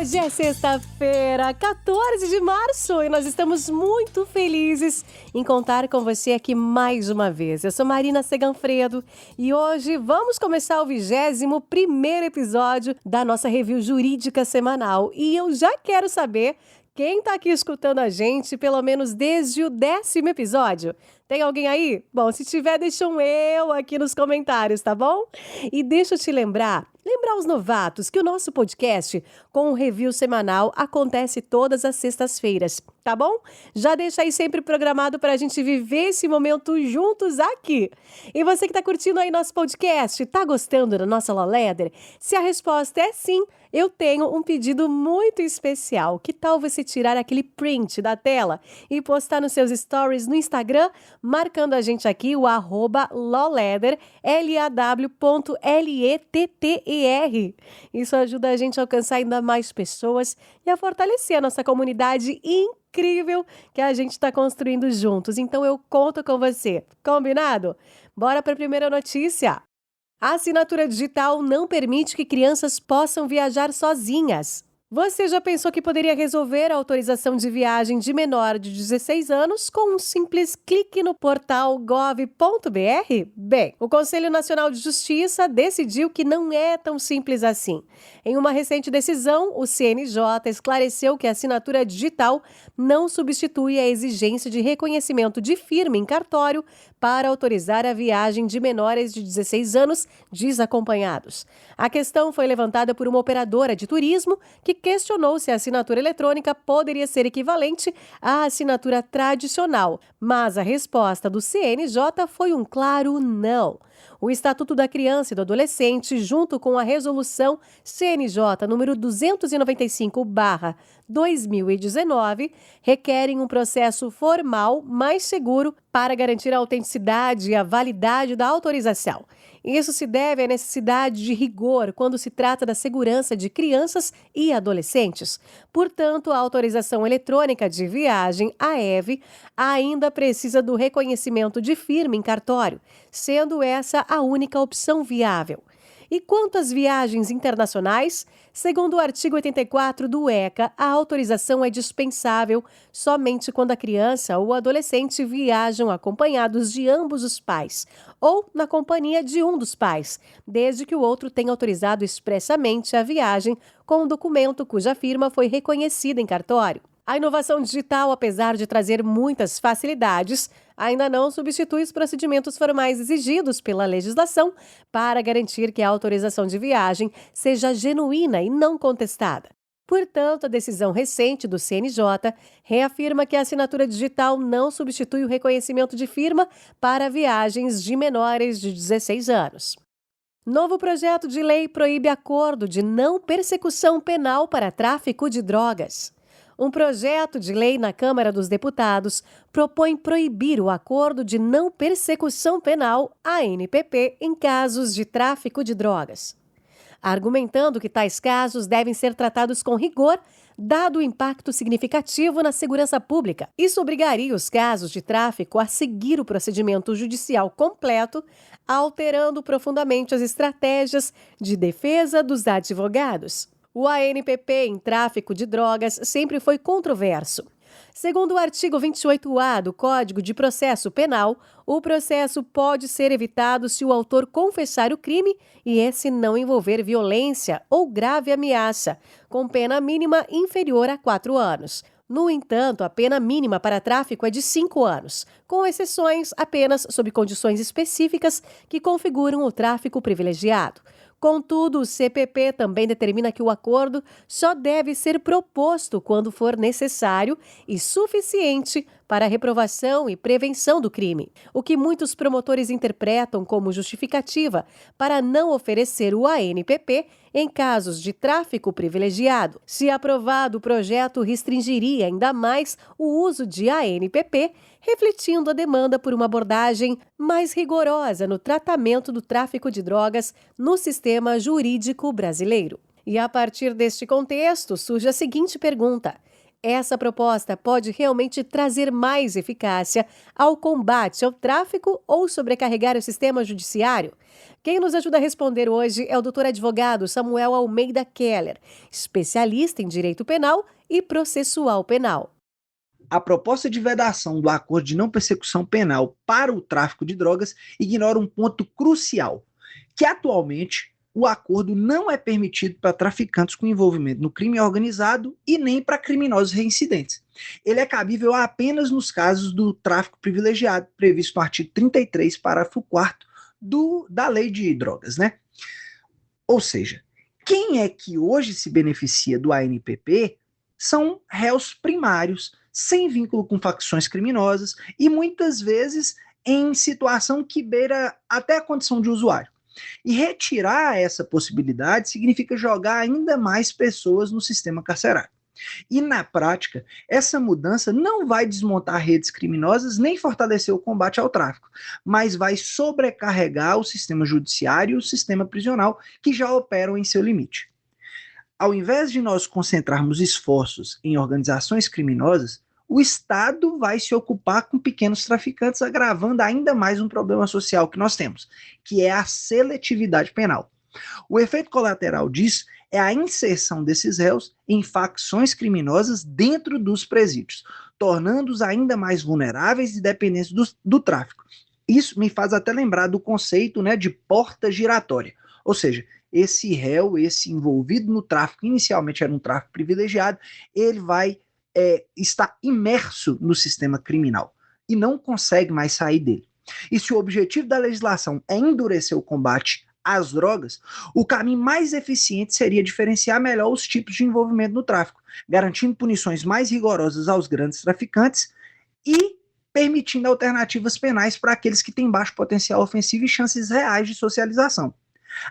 Hoje é sexta-feira, 14 de março, e nós estamos muito felizes em contar com você aqui mais uma vez. Eu sou Marina Seganfredo e hoje vamos começar o 21º episódio da nossa review jurídica semanal. E eu já quero saber quem está aqui escutando a gente, pelo menos desde o 10º episódio. Tem alguém aí? Bom, se tiver, deixa um eu aqui nos comentários, tá bom? E deixa eu te lembrar os novatos que o nosso podcast com o review semanal acontece todas as sextas-feiras, tá bom? Já deixa aí sempre programado para a gente viver esse momento juntos aqui. E você que tá curtindo aí nosso podcast, tá gostando da nossa Law Leather? Se a resposta é sim, eu tenho um pedido muito especial. Que tal você tirar aquele print da tela e postar nos seus stories no Instagram, marcando a gente aqui, o @lawleather, LAW.LETTER. Isso ajuda a gente a alcançar ainda mais pessoas e a fortalecer a nossa comunidade incrível que a gente está construindo juntos. Então eu conto com você. Combinado? Bora para a primeira notícia. A assinatura digital não permite que crianças possam viajar sozinhas. Você já pensou que poderia resolver a autorização de viagem de menor de 16 anos com um simples clique no portal gov.br? Bem, o Conselho Nacional de Justiça decidiu que não é tão simples assim. Em uma recente decisão, o CNJ esclareceu que a assinatura digital não substitui a exigência de reconhecimento de firma em cartório para autorizar a viagem de menores de 16 anos desacompanhados. A questão foi levantada por uma operadora de turismo que questionou se a assinatura eletrônica poderia ser equivalente à assinatura tradicional, mas a resposta do CNJ foi um claro não. O Estatuto da Criança e do Adolescente, junto com a Resolução CNJ número 295/2019, requerem um processo formal mais seguro para garantir a autenticidade e a validade da autorização. Isso se deve à necessidade de rigor quando se trata da segurança de crianças e adolescentes. Portanto, a autorização eletrônica de viagem, a EV, ainda precisa do reconhecimento de firma em cartório, sendo essa a única opção viável. E quanto às viagens internacionais, segundo o artigo 84 do ECA, a autorização é dispensável somente quando a criança ou o adolescente viajam acompanhados de ambos os pais ou na companhia de um dos pais, desde que o outro tenha autorizado expressamente a viagem com um documento cuja firma foi reconhecida em cartório. A inovação digital, apesar de trazer muitas facilidades, ainda não substitui os procedimentos formais exigidos pela legislação para garantir que a autorização de viagem seja genuína e não contestada. Portanto, a decisão recente do CNJ reafirma que a assinatura digital não substitui o reconhecimento de firma para viagens de menores de 16 anos. Novo projeto de lei proíbe acordo de não persecução penal para tráfico de drogas. Um projeto de lei na Câmara dos Deputados propõe proibir o acordo de não persecução penal, ANPP, em casos de tráfico de drogas, argumentando que tais casos devem ser tratados com rigor, dado o impacto significativo na segurança pública. Isso obrigaria os casos de tráfico a seguir o procedimento judicial completo, alterando profundamente as estratégias de defesa dos advogados. O ANPP em tráfico de drogas sempre foi controverso. Segundo o artigo 28A do Código de Processo Penal, o processo pode ser evitado se o autor confessar o crime e esse não envolver violência ou grave ameaça, com pena mínima inferior a 4 anos. No entanto, a pena mínima para tráfico é de 5 anos, com exceções apenas sob condições específicas que configuram o tráfico privilegiado. Contudo, o CPP também determina que o acordo só deve ser proposto quando for necessário e suficiente para a reprovação e prevenção do crime, o que muitos promotores interpretam como justificativa para não oferecer o ANPP em casos de tráfico privilegiado. Se aprovado, o projeto restringiria ainda mais o uso de ANPP, refletindo a demanda por uma abordagem mais rigorosa no tratamento do tráfico de drogas no sistema jurídico brasileiro. E a partir deste contexto, surge a seguinte pergunta: Essa proposta pode realmente trazer mais eficácia ao combate ao tráfico ou sobrecarregar o sistema judiciário? Quem nos ajuda a responder hoje é o doutor advogado Samuel Almeida Keller, especialista em direito penal e processual penal. A proposta de vedação do acordo de não persecução penal para o tráfico de drogas ignora um ponto crucial, que atualmente o acordo não é permitido para traficantes com envolvimento no crime organizado e nem para criminosos reincidentes. Ele é cabível apenas nos casos do tráfico privilegiado, previsto no artigo 33, parágrafo 4º da Lei de Drogas, né? Ou seja, quem é que hoje se beneficia do ANPP são réus primários, sem vínculo com facções criminosas e muitas vezes em situação que beira até a condição de usuário. E retirar essa possibilidade significa jogar ainda mais pessoas no sistema carcerário. E na prática, essa mudança não vai desmontar redes criminosas nem fortalecer o combate ao tráfico, mas vai sobrecarregar o sistema judiciário e o sistema prisional, que já operam em seu limite. Ao invés de nós concentrarmos esforços em organizações criminosas, o Estado vai se ocupar com pequenos traficantes, agravando ainda mais um problema social que nós temos, que é a seletividade penal. O efeito colateral disso é a inserção desses réus em facções criminosas dentro dos presídios, tornando-os ainda mais vulneráveis e dependentes do tráfico. Isso me faz até lembrar do conceito, né, de porta giratória, ou seja, esse réu, esse envolvido no tráfico, inicialmente era um tráfico privilegiado, ele vai estar imerso no sistema criminal e não consegue mais sair dele. E se o objetivo da legislação é endurecer o combate às drogas, o caminho mais eficiente seria diferenciar melhor os tipos de envolvimento no tráfico, garantindo punições mais rigorosas aos grandes traficantes e permitindo alternativas penais para aqueles que têm baixo potencial ofensivo e chances reais de socialização.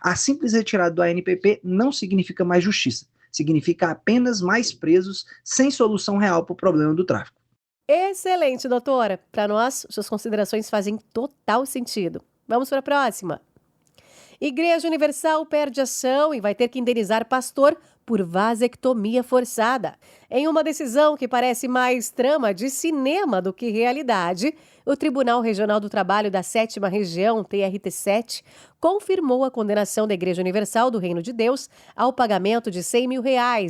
A simples retirada do ANPP não significa mais justiça, significa apenas mais presos sem solução real para o problema do tráfico. Excelente, doutora. Para nós, suas considerações fazem total sentido. Vamos para a próxima. Igreja Universal perde ação e vai ter que indenizar pastor por vasectomia forçada. Em uma decisão que parece mais trama de cinema do que realidade, o Tribunal Regional do Trabalho da 7ª Região, TRT7, confirmou a condenação da Igreja Universal do Reino de Deus ao pagamento de R$100 mil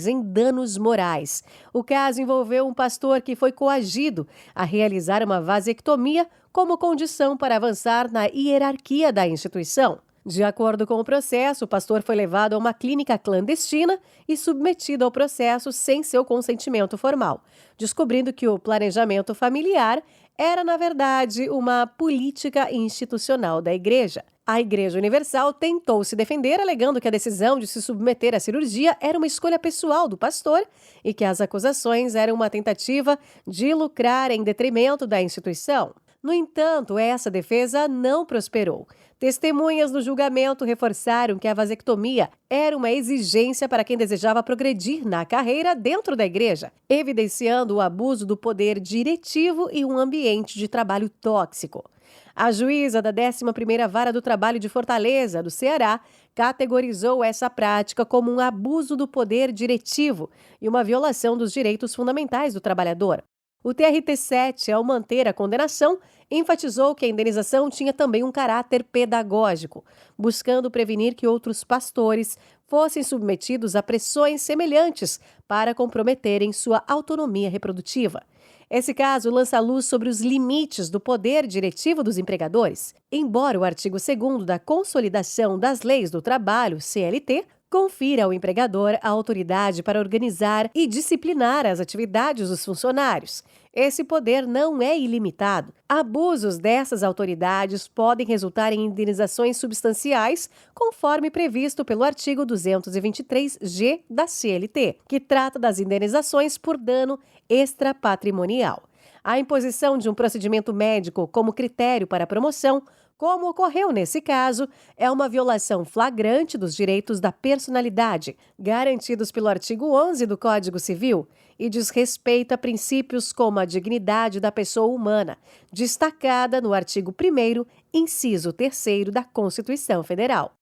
em danos morais. O caso envolveu um pastor que foi coagido a realizar uma vasectomia como condição para avançar na hierarquia da instituição. De acordo com o processo, o pastor foi levado a uma clínica clandestina e submetido ao processo sem seu consentimento formal, descobrindo que o planejamento familiar era, na verdade, uma política institucional da igreja. A Igreja Universal tentou se defender, alegando que a decisão de se submeter à cirurgia era uma escolha pessoal do pastor e que as acusações eram uma tentativa de lucrar em detrimento da instituição. No entanto, essa defesa não prosperou. Testemunhas do julgamento reforçaram que a vasectomia era uma exigência para quem desejava progredir na carreira dentro da igreja, evidenciando o abuso do poder diretivo e um ambiente de trabalho tóxico. A juíza da 11ª Vara do Trabalho de Fortaleza, do Ceará, categorizou essa prática como um abuso do poder diretivo e uma violação dos direitos fundamentais do trabalhador. O TRT7, ao manter a condenação, enfatizou que a indenização tinha também um caráter pedagógico, buscando prevenir que outros pastores fossem submetidos a pressões semelhantes para comprometerem sua autonomia reprodutiva. Esse caso lança luz sobre os limites do poder diretivo dos empregadores. Embora o artigo 2º da Consolidação das Leis do Trabalho, CLT, confira ao empregador a autoridade para organizar e disciplinar as atividades dos funcionários. Esse poder não é ilimitado. Abusos dessas autoridades podem resultar em indenizações substanciais, conforme previsto pelo artigo 223-G da CLT, que trata das indenizações por dano extrapatrimonial. A imposição de um procedimento médico como critério para a promoção, como ocorreu nesse caso, é uma violação flagrante dos direitos da personalidade, garantidos pelo artigo 11 do Código Civil, e diz respeito a princípios como a dignidade da pessoa humana, destacada no artigo 1º, inciso 3º da Constituição Federal.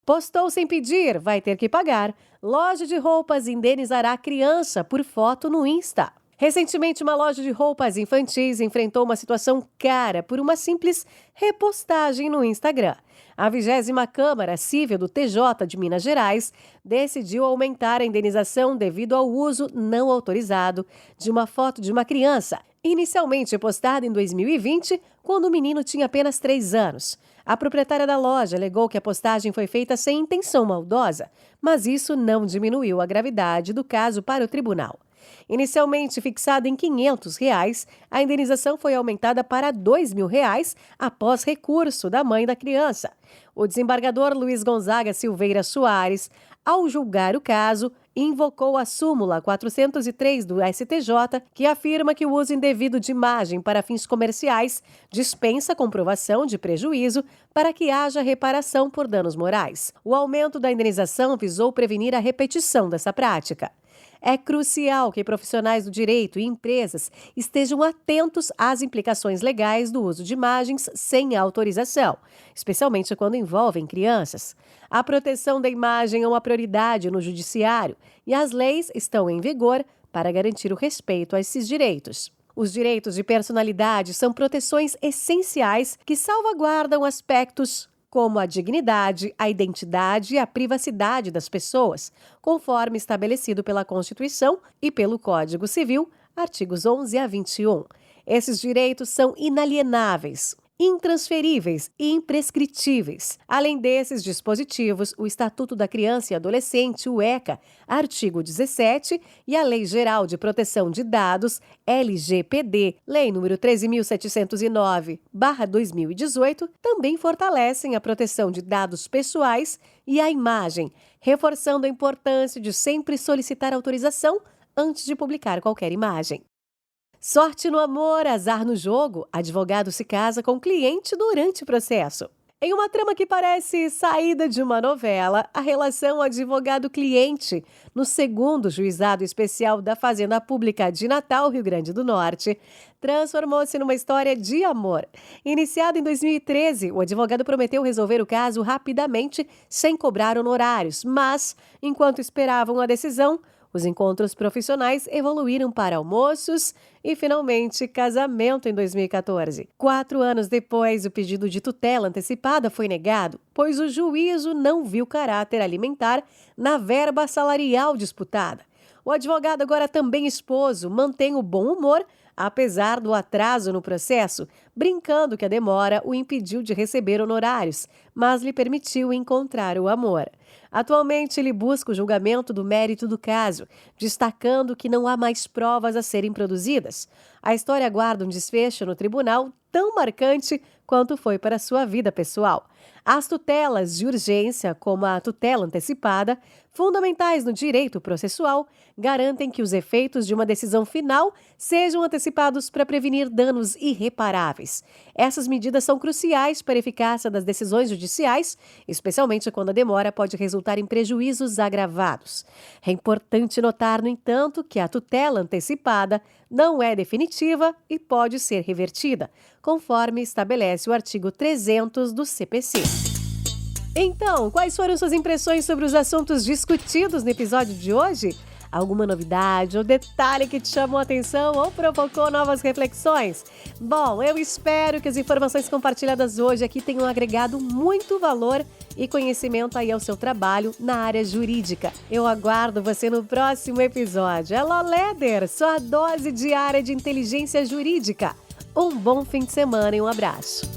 Postou sem pedir, vai ter que pagar. Loja de roupas indenizará criança por foto no Insta. Recentemente, uma loja de roupas infantis enfrentou uma situação cara por uma simples repostagem no Instagram. A 20ª Câmara Civil do TJ de Minas Gerais decidiu aumentar a indenização devido ao uso não autorizado de uma foto de uma criança, inicialmente postada em 2020, quando o menino tinha apenas 3 anos. A proprietária da loja alegou que a postagem foi feita sem intenção maldosa, mas isso não diminuiu a gravidade do caso para o tribunal. Inicialmente fixada em R$ 500, a indenização foi aumentada para R$ 2.000 após recurso da mãe da criança. O desembargador Luiz Gonzaga Silveira Soares, ao julgar o caso, invocou a súmula 403 do STJ, que afirma que o uso indevido de imagem para fins comerciais dispensa comprovação de prejuízo para que haja reparação por danos morais. O aumento da indenização visou prevenir a repetição dessa prática. É crucial que profissionais do direito e empresas estejam atentos às implicações legais do uso de imagens sem autorização, especialmente quando envolvem crianças. A proteção da imagem é uma prioridade no judiciário e as leis estão em vigor para garantir o respeito a esses direitos. Os direitos de personalidade são proteções essenciais que salvaguardam aspectos como a dignidade, a identidade e a privacidade das pessoas, conforme estabelecido pela Constituição e pelo Código Civil, artigos 11 a 21. Esses direitos são inalienáveis, intransferíveis e imprescritíveis. Além desses dispositivos, o Estatuto da Criança e Adolescente, o ECA, artigo 17, e a Lei Geral de Proteção de Dados, LGPD, Lei nº 13.709/2018, também fortalecem a proteção de dados pessoais e a imagem, reforçando a importância de sempre solicitar autorização antes de publicar qualquer imagem. Sorte no amor, azar no jogo. Advogado se casa com cliente durante o processo. Em uma trama que parece saída de uma novela, a relação advogado-cliente no 2º Juizado Especial da Fazenda Pública de Natal, Rio Grande do Norte, transformou-se numa história de amor. Iniciado em 2013, o advogado prometeu resolver o caso rapidamente, sem cobrar honorários, mas, enquanto esperavam a decisão, os encontros profissionais evoluíram para almoços e, finalmente, casamento em 2014. 4 anos depois, o pedido de tutela antecipada foi negado, pois o juízo não viu caráter alimentar na verba salarial disputada. O advogado, agora também esposo, mantém o bom humor, apesar do atraso no processo, brincando que a demora o impediu de receber honorários, mas lhe permitiu encontrar o amor. Atualmente, ele busca o julgamento do mérito do caso, destacando que não há mais provas a serem produzidas. A história aguarda um desfecho no tribunal tão marcante quanto foi para sua vida pessoal. As tutelas de urgência, como a tutela antecipada, fundamentais no direito processual, garantem que os efeitos de uma decisão final sejam antecipados para prevenir danos irreparáveis. Essas medidas são cruciais para a eficácia das decisões judiciais, especialmente quando a demora pode resultar em prejuízos agravados. É importante notar, no entanto, que a tutela antecipada não é definitiva e pode ser revertida, conforme estabelece o artigo 300 do CPC. Então, quais foram suas impressões sobre os assuntos discutidos no episódio de hoje? Alguma novidade ou detalhe que te chamou a atenção ou provocou novas reflexões? Bom, eu espero que as informações compartilhadas hoje aqui tenham agregado muito valor e conhecimento aí ao seu trabalho na área jurídica. Eu aguardo você no próximo episódio. Alô, Leder, sua dose diária de inteligência jurídica. Um bom fim de semana e um abraço.